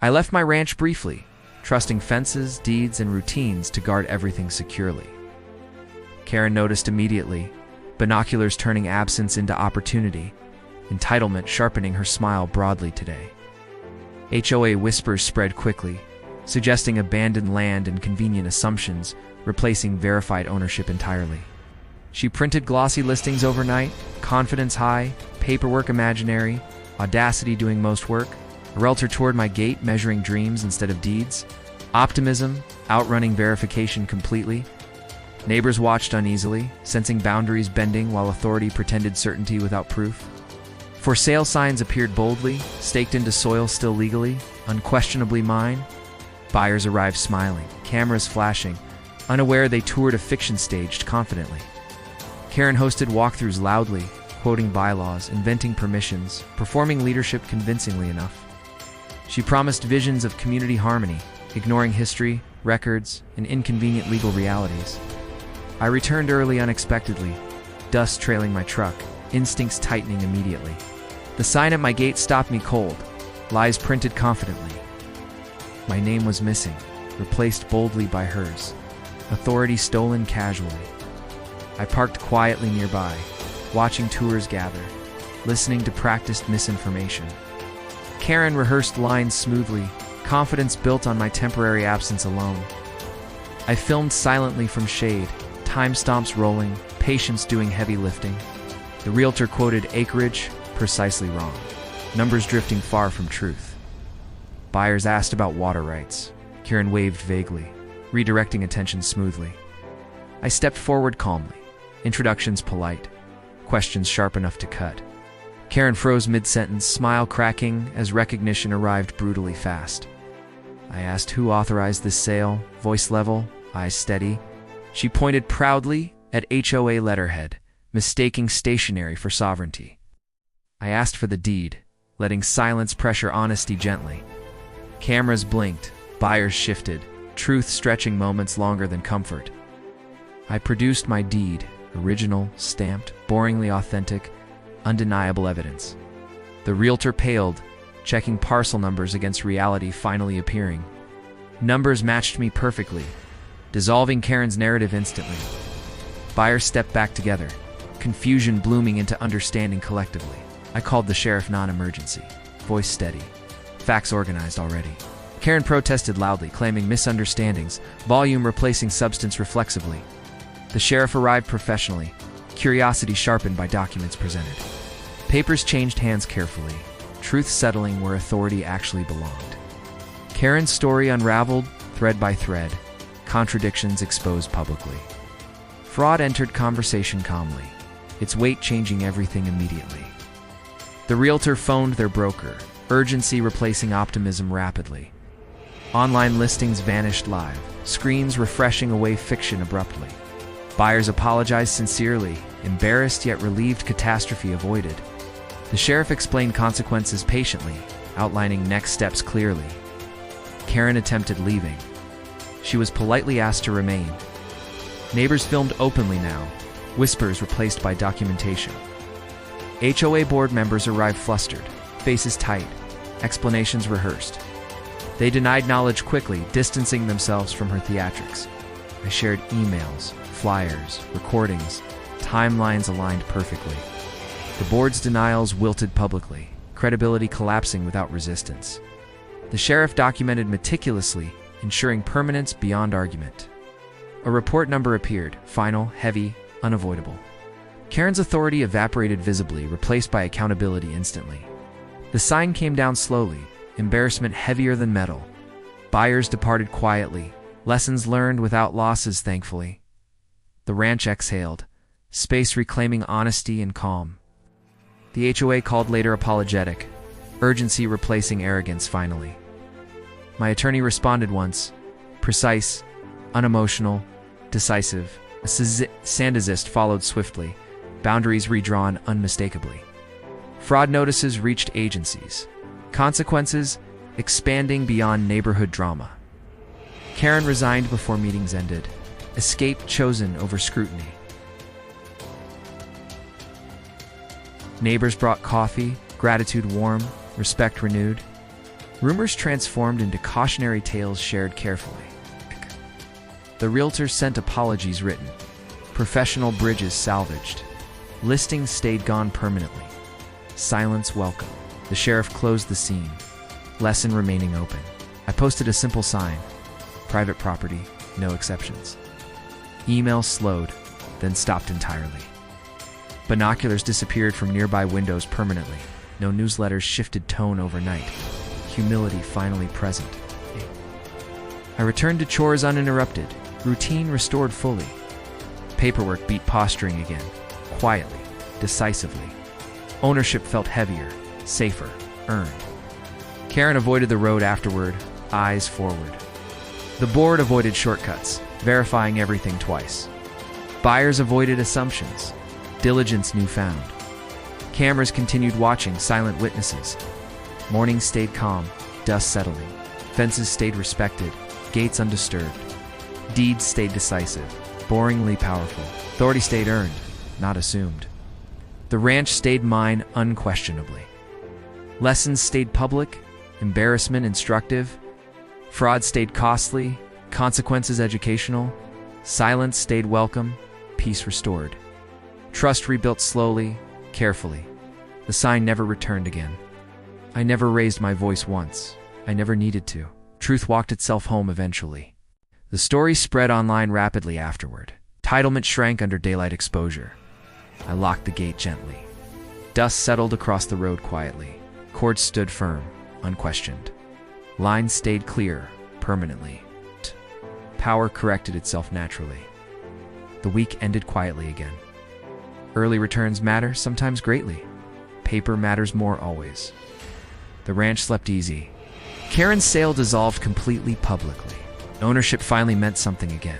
I left my ranch briefly, trusting fences, deeds, and routines to guard everything securely. Karen noticed immediately, binoculars turning absence into opportunity, entitlement sharpening her smile broadly today. HOA whispers spread quickly, suggesting abandoned land and convenient assumptions, replacing verified ownership entirely. She printed glossy listings overnight, confidence high, paperwork imaginary, audacity doing most work, a realtor toward my gate measuring dreams instead of deeds, optimism outrunning verification completely. Neighbors watched uneasily, sensing boundaries bending while authority pretended certainty without proof. For sale signs appeared boldly, staked into soil still legally, unquestionably mine. Buyers arrived smiling, cameras flashing, unaware they toured a fiction staged confidently. Karen hosted walkthroughs loudly, quoting bylaws, inventing permissions, performing leadership convincingly enough. She promised visions of community harmony, ignoring history, records, and inconvenient legal realities. I returned early unexpectedly, dust trailing my truck, instincts tightening immediately. The sign at my gate stopped me cold, lies printed confidently. My name was missing, replaced boldly by hers, authority stolen casually. I parked quietly nearby, watching tours gather, listening to practiced misinformation. Karen rehearsed lines smoothly, confidence built on my temporary absence alone. I filmed silently from shade, timestamps rolling, patience doing heavy lifting. The realtor quoted acreage, precisely wrong, numbers drifting far from truth. Buyers asked about water rights. Karen waved vaguely, redirecting attention smoothly. I stepped forward calmly, introductions polite, questions sharp enough to cut. Karen froze mid-sentence, smile cracking as recognition arrived brutally fast. I asked who authorized this sale, voice level, eyes steady. She pointed proudly at HOA letterhead, mistaking stationery for sovereignty. I asked for the deed, letting silence pressure honesty gently. Cameras blinked, buyers shifted, truth stretching moments longer than comfort. I produced my deed, original, stamped, boringly authentic, undeniable evidence. The realtor paled, checking parcel numbers against reality finally appearing. Numbers matched me perfectly, dissolving Karen's narrative instantly. Buyers stepped back together, confusion blooming into understanding collectively. I called the sheriff non-emergency, voice steady, facts organized already. Karen protested loudly, claiming misunderstandings, volume replacing substance reflexively. The sheriff arrived professionally, curiosity sharpened by documents presented. Papers changed hands carefully, truth settling where authority actually belonged. Karen's story unraveled, thread by thread, contradictions exposed publicly. Fraud entered conversation calmly, its weight changing everything immediately. The realtor phoned their broker, urgency replacing optimism rapidly. Online listings vanished live, screens refreshing away fiction abruptly. Buyers apologized sincerely, embarrassed yet relieved catastrophe avoided. The sheriff explained consequences patiently, outlining next steps clearly. Karen attempted leaving. She was politely asked to remain. Neighbors filmed openly now, whispers replaced by documentation. HOA board members arrived flustered, faces tight, explanations rehearsed. They denied knowledge quickly, distancing themselves from her theatrics. I shared emails, flyers, recordings, timelines aligned perfectly. The board's denials wilted publicly, credibility collapsing without resistance. The sheriff documented meticulously, ensuring permanence beyond argument. A report number appeared, final, heavy, unavoidable. Karen's authority evaporated visibly, replaced by accountability instantly. The sign came down slowly, embarrassment heavier than metal. Buyers departed quietly, lessons learned without losses, thankfully. The ranch exhaled, space reclaiming honesty and calm. The HOA called later apologetic, urgency replacing arrogance finally. My attorney responded once, precise, unemotional, decisive. A sandazist followed swiftly, boundaries redrawn unmistakably. Fraud notices reached agencies, consequences expanding beyond neighborhood drama. Karen resigned before meetings ended, escape chosen over scrutiny. Neighbors brought coffee, gratitude warm, respect renewed. Rumors transformed into cautionary tales shared carefully. The realtor sent apologies written. Professional bridges salvaged. Listings stayed gone permanently. Silence welcome. The sheriff closed the scene. Lesson remaining open. I posted a simple sign. Private property, no exceptions. Email slowed, then stopped entirely. Binoculars disappeared from nearby windows permanently. No newsletters shifted tone overnight. Humility finally present. I returned to chores uninterrupted. Routine restored fully. Paperwork beat posturing again. Quietly, decisively. Ownership felt heavier, safer, earned. Karen avoided the road afterward, eyes forward. The board avoided shortcuts, verifying everything twice. Buyers avoided assumptions, diligence newfound. Cameras continued watching, silent witnesses. Morning stayed calm, dust settling. Fences stayed respected, gates undisturbed. Deeds stayed decisive, boringly powerful. Authority stayed earned, not assumed. The ranch stayed mine unquestionably. Lessons stayed public, embarrassment instructive. Fraud stayed costly, consequences educational. Silence stayed welcome, peace restored. Trust rebuilt slowly, carefully. The sign never returned again. I never raised my voice once. I never needed to. Truth walked itself home eventually. The story spread online rapidly afterward. Titlement shrank under daylight exposure. I locked the gate gently. Dust settled across the road quietly. Cords stood firm, unquestioned. Lines stayed clear, permanently. Power corrected itself naturally. The week ended quietly again. Early returns matter, sometimes greatly. Paper matters more always. The ranch slept easy. Karen's sale dissolved completely publicly. Ownership finally meant something again.